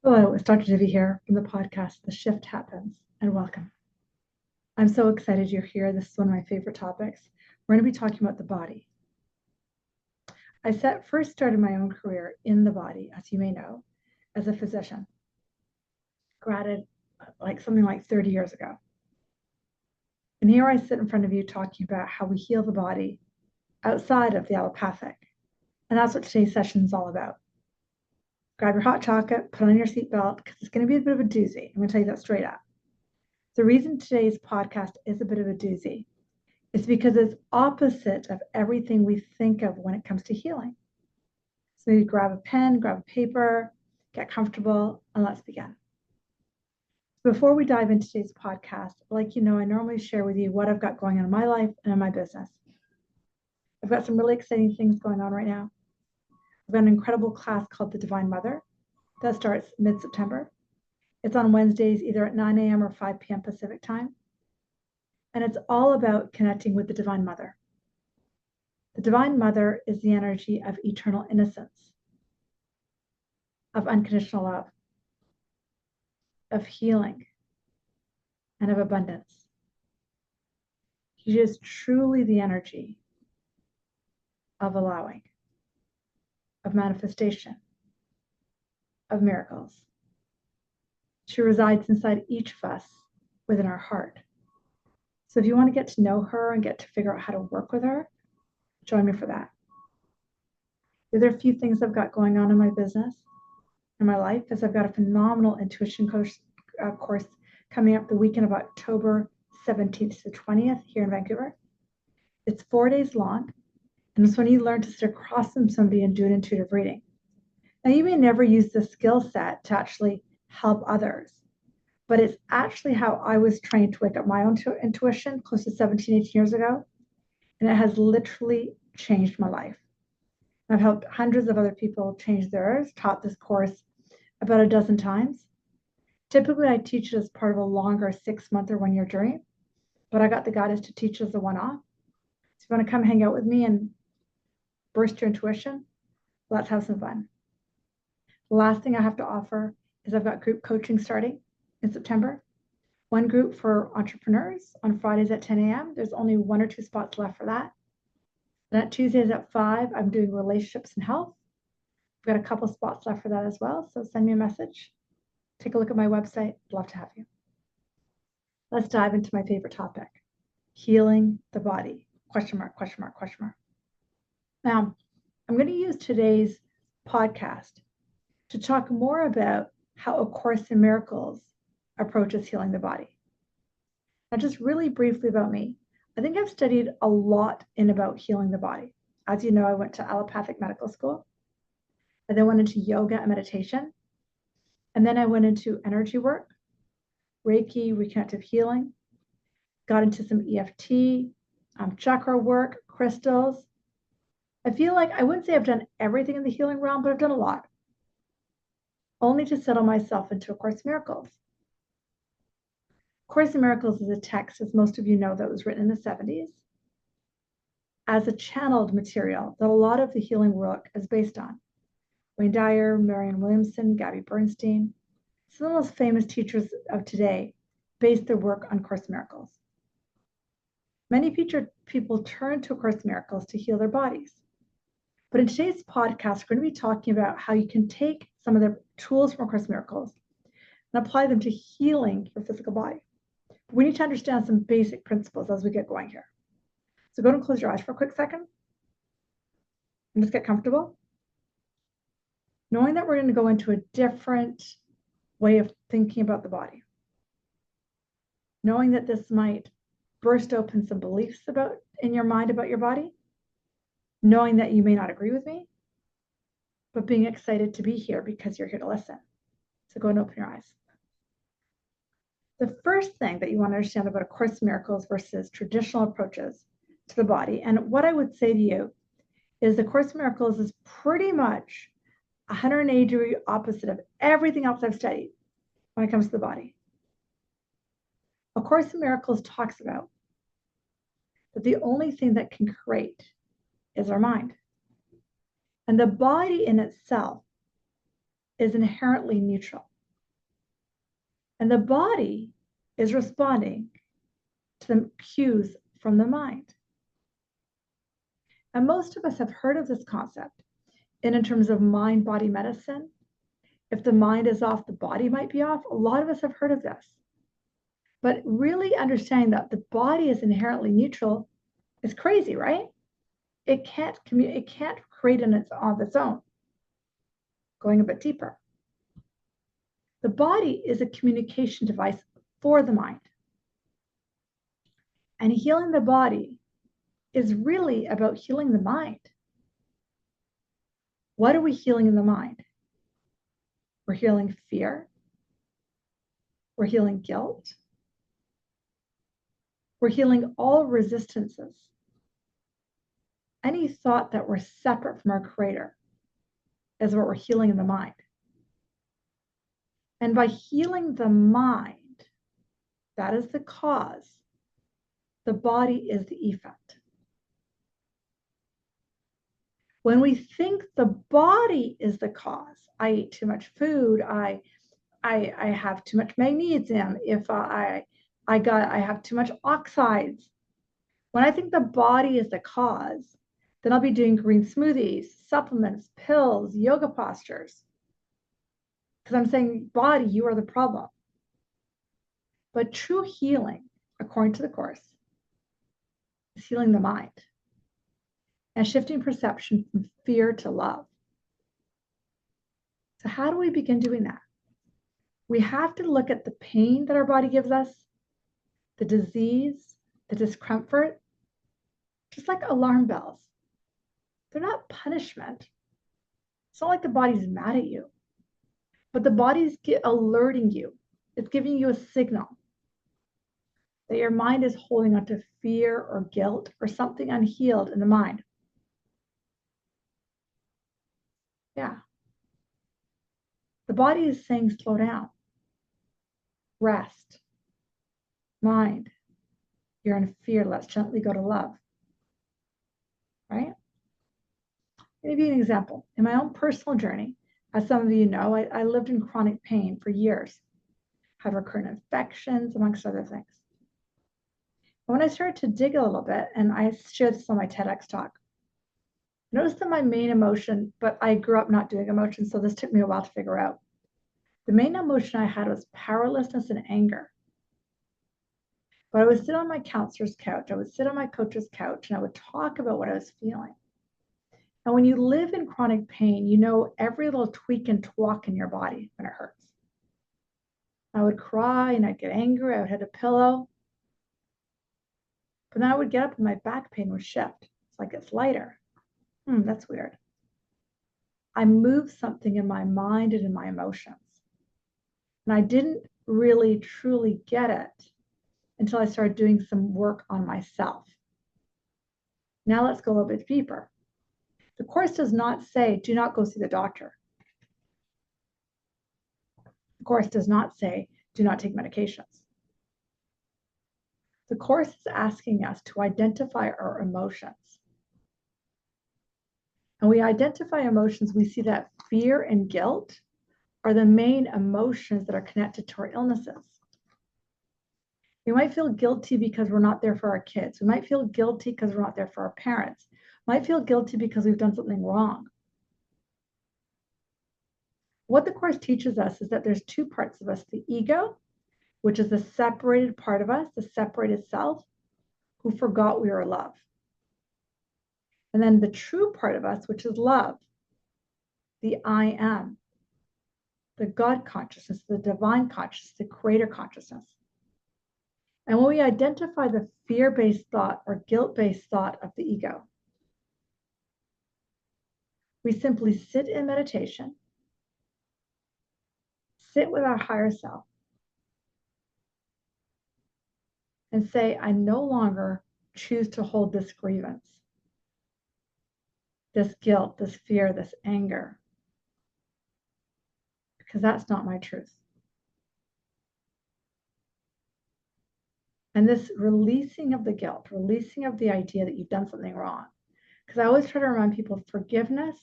Hello, it's Dr. Divi here from the podcast, The Shift Happens, and welcome. I'm so excited you're here. This is one of my favorite topics. We're going to be talking about the body. I first started my own career in the body, as you may know, as a physician. Granted, something like 30 years ago. And here I sit in front of you talking about how we heal the body outside of the allopathic. And that's what today's session is all about. Grab your hot chocolate, put on your seatbelt, because it's going to be a bit of a doozy. I'm going to tell you that straight up. The reason today's podcast is a bit of a doozy is because it's opposite of everything we think of when it comes to healing. So you grab a pen, grab a paper, get comfortable, and let's begin. Before we dive into today's podcast, like you know, I normally share with you what I've got going on in my life and in my business. I've got some really exciting things going on right now. I've got an incredible class called The Divine Mother that starts mid-September. It's on Wednesdays, either at 9 a.m. or 5 p.m. Pacific time. And it's all about connecting with the Divine Mother. The Divine Mother is the energy of eternal innocence, of unconditional love, of healing, and of abundance. She is truly the energy of allowing, of manifestation, of miracles. She resides inside each of us within our heart. So if you want to get to know her and get to figure out how to work with her, join me for that. There are a few things I've got going on in my business, in my life, is I've got a phenomenal intuition course coming up the weekend of October 17th to the 20th here in Vancouver. It's 4 days long, and it's when you learn to sit across from somebody and do an intuitive reading. Now, you may never use this skill set to actually help others, but it's actually how I was trained to wake up my own intuition close to 17, 18 years ago, and it has literally changed my life. I've helped hundreds of other people change theirs, taught this course about a dozen times. Typically, I teach it as part of a longer 6-month or 1-year journey, but I got the guidance to teach as a one-off. So if you want to come hang out with me and burst your intuition, let's have some fun. The last thing I have to offer is I've got group coaching starting in September. One group for entrepreneurs on Fridays at 10 a.m. There's only 1 or 2 spots left for that. And at Tuesdays at 5, I'm doing relationships and health. I've got a couple spots left for that as well, so send me a message. Take a look at my website. I'd love to have you. Let's dive into my favorite topic, healing the body, question mark, question mark, question mark. Now, I'm going to use today's podcast to talk more about how A Course in Miracles approaches healing the body. Now, just really briefly about me. I think I've studied a lot in about healing the body. As you know, I went to allopathic medical school. I then went into yoga and meditation. And then I went into energy work, Reiki, reconnective healing, got into some EFT, chakra work, crystals. I feel like I wouldn't say I've done everything in the healing realm, but I've done a lot, only to settle myself into A Course in Miracles. A Course in Miracles is a text, as most of you know, that was written in the 70s as a channeled material that a lot of the healing work is based on. Wayne Dyer, Marianne Williamson, Gabby Bernstein, some of the most famous teachers of today based their work on Course in Miracles. Many people turn to A Course in Miracles to heal their bodies. But in today's podcast, we're going to be talking about how you can take some of the tools from A Course in Miracles and apply them to healing your physical body. But we need to understand some basic principles as we get going here. So go and close your eyes for a quick second and just get comfortable, knowing that we're going to go into a different way of thinking about the body, knowing that this might burst open some beliefs in your mind about your body, knowing that you may not agree with me, but being excited to be here because you're here to listen. So go and open your eyes. The first thing that you want to understand about A Course in Miracles versus traditional approaches to the body, and what I would say to you is A Course in Miracles is pretty much 180-degree opposite of everything else I've studied when it comes to the body. A Course in Miracles talks about that the only thing that can create is our mind. And the body in itself is inherently neutral. And the body is responding to the cues from the mind. And most of us have heard of this concept. And in terms of mind-body medicine, if the mind is off, the body might be off. A lot of us have heard of this. But really understanding that the body is inherently neutral is crazy, right? It can't create on its own. Going a bit deeper. The body is a communication device for the mind. And healing the body is really about healing the mind. What are we healing in the mind? We're healing fear. We're healing guilt. We're healing all resistances. Any thought that we're separate from our Creator is what we're healing in the mind. And by healing the mind, that is the cause. The body is the effect. When we think the body is the cause, I eat too much food, I have too much magnesium, if I have too much oxides. When I think the body is the cause, then I'll be doing green smoothies, supplements, pills, yoga postures. Because I'm saying, body, you are the problem. But true healing, according to the Course, is healing the mind and shifting perception from fear to love. So how do we begin doing that? We have to look at the pain that our body gives us, the disease, the discomfort, just like alarm bells. They're not punishment. It's not like the body's mad at you, but the body's alerting you. It's giving you a signal that your mind is holding on to fear or guilt or something unhealed in the mind. Yeah. The body is saying, slow down, rest, mind. You're in fear. Let's gently go to love. Right? I'll give you an example. In my own personal journey, as some of you know, I lived in chronic pain for years, had recurrent infections, amongst other things. When I started to dig a little bit, and I shared this on my TEDx talk, I noticed that my main emotion, but I grew up not doing emotions, so this took me a while to figure out. The main emotion I had was powerlessness and anger. But I would sit on my counselor's couch, I would sit on my coach's couch, and I would talk about what I was feeling. And when you live in chronic pain, you know every little tweak and twalk in your body when it hurts. I would cry and I'd get angry. I would hit a pillow. But then I would get up and my back pain would shift. It's like it's lighter. That's weird. I moved something in my mind and in my emotions. And I didn't really truly get it until I started doing some work on myself. Now let's go a little bit deeper. The Course does not say, do not go see the doctor. The Course does not say, do not take medications. The Course is asking us to identify our emotions. And we identify emotions, we see that fear and guilt are the main emotions that are connected to our illnesses. We might feel guilty because we're not there for our kids. We might feel guilty because we're not there for our parents. We might feel guilty because we've done something wrong. What the Course teaches us is that there's two parts of us, the ego, which is the separated part of us, the separated self, who forgot we were love. And then the true part of us, which is love, the I am, the God consciousness, the divine consciousness, the creator consciousness. And when we identify the fear-based thought or guilt-based thought of the ego, we simply sit in meditation, sit with our higher self, and say, I no longer choose to hold this grievance, this guilt, this fear, this anger, because that's not my truth. And this releasing of the guilt, releasing of the idea that you've done something wrong. Because I always try to remind people, forgiveness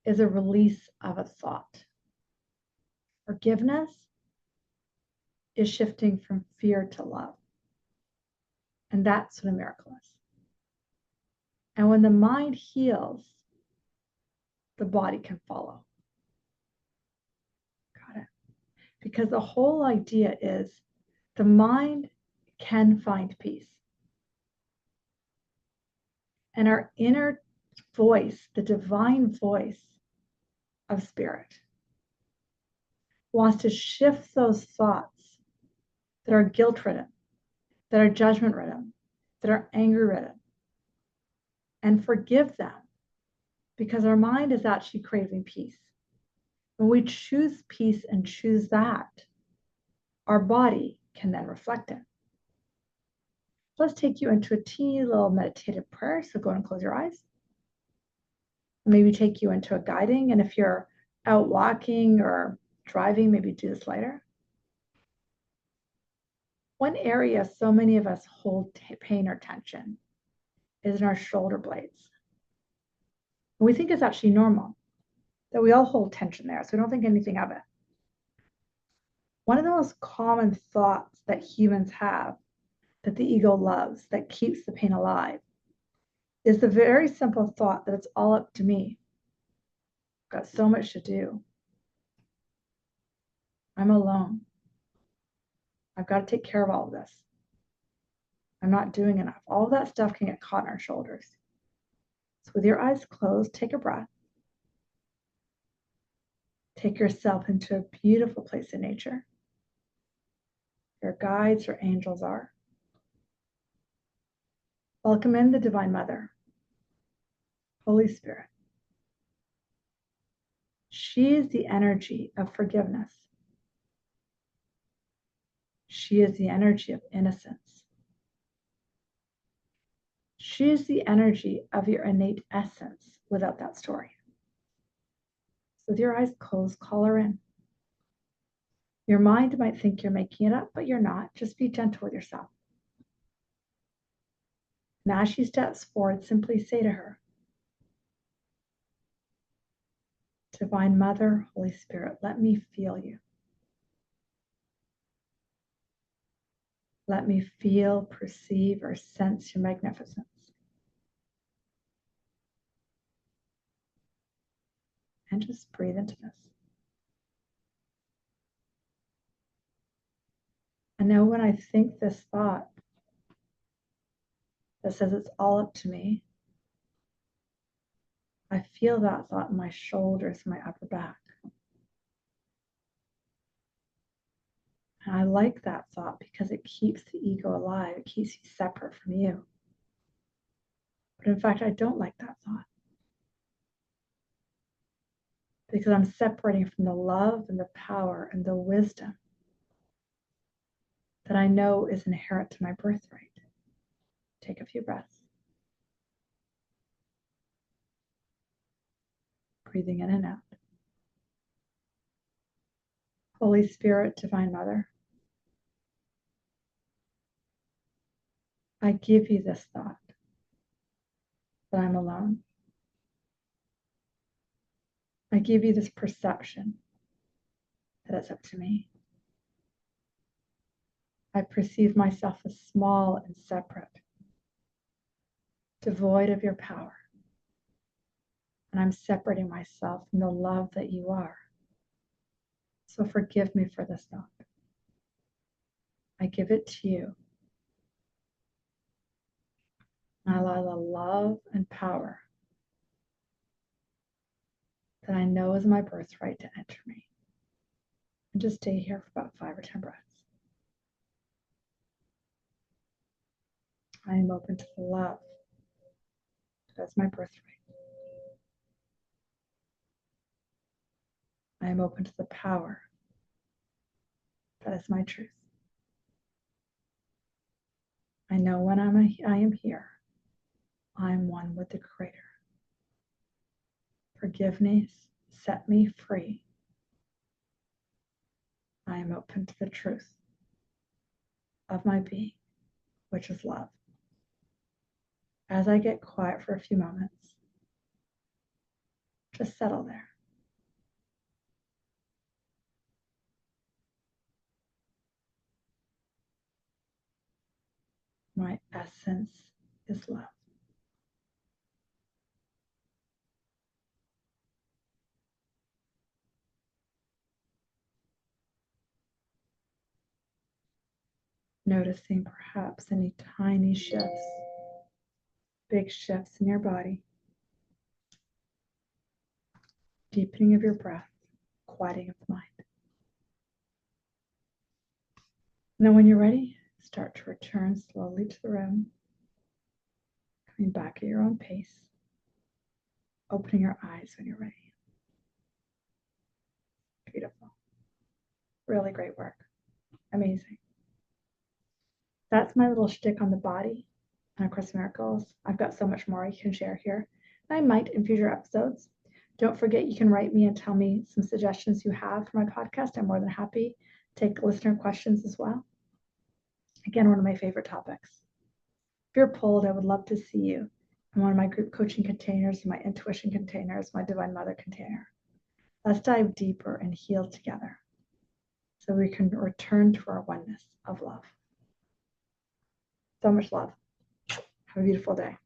is a release of a thought. Forgiveness is shifting from fear to love. And that's what a miracle is. And when the mind heals, the body can follow. Got it? Because the whole idea is the mind can find peace. And our inner voice, the divine voice of spirit, wants to shift those thoughts that are guilt-ridden, that are judgment-ridden, that are anger-ridden, and forgive them, because our mind is actually craving peace. When we choose peace and choose that, our body can then reflect it. Let's take you into a teeny little meditative prayer. So go and close your eyes. Maybe take you into a guiding. And if you're out walking or driving, maybe do this later. One area so many of us hold pain or tension is in our shoulder blades. And we think it's actually normal that we all hold tension there, so we don't think anything of it. One of the most common thoughts that humans have, that the ego loves, that keeps the pain alive, is the very simple thought that it's all up to me. I've got so much to do. I'm alone. I've got to take care of all of this. I'm not doing enough. All of that stuff can get caught in our shoulders. So with your eyes closed, take a breath. Take yourself into a beautiful place in nature. Your guides or angels are. Welcome in the Divine Mother, Holy Spirit. She is the energy of forgiveness. She is the energy of innocence. She is the energy of your innate essence without that story. So with your eyes closed, call her in. Your mind might think you're making it up, but you're not. Just be gentle with yourself. And as she steps forward, simply say to her, Divine Mother, Holy Spirit, let me feel you. Let me feel, perceive, or sense your magnificence. And just breathe into this. And now when I think this thought that says it's all up to me, I feel that thought in my shoulders, my upper back. And I like that thought because it keeps the ego alive. It keeps you separate from you. But in fact, I don't like that thought, because I'm separating from the love and the power and the wisdom that I know is inherent to my birthright. Take a few breaths. Breathing in and out. Holy Spirit, Divine Mother, I give you this thought that I'm alone. I give you this perception that it's up to me. I perceive myself as small and separate, devoid of your power. And I'm separating myself from the love that you are. So forgive me for this thought. I give it to you. And I allow the love and power that I know is my birthright to enter me. And just stay here for about 5 or 10 breaths. I am open to the love that's my birthright. I am open to the power that is my truth. I know when I am here, I am one with the Creator. Forgiveness, set me free. I am open to the truth of my being, which is love. As I get quiet for a few moments, just settle there. my essence is love. Noticing perhaps any tiny shifts, big shifts in your body, deepening of your breath, quieting of the mind. Now, when you're ready, start to return slowly to the room, coming back at your own pace, opening your eyes when you're ready. Beautiful. Really great work. Amazing. That's my little shtick on the body and A Course in Miracles. I've got so much more I can share here. I might in future episodes. Don't forget, you can write me and tell me some suggestions you have for my podcast. I'm more than happy to take listener questions as well. Again, one of my favorite topics. If you're pulled, I would love to see you in one of my group coaching containers, my intuition containers, my Divine Mother container. Let's dive deeper and heal together so we can return to our oneness of love. So much love. Have a beautiful day.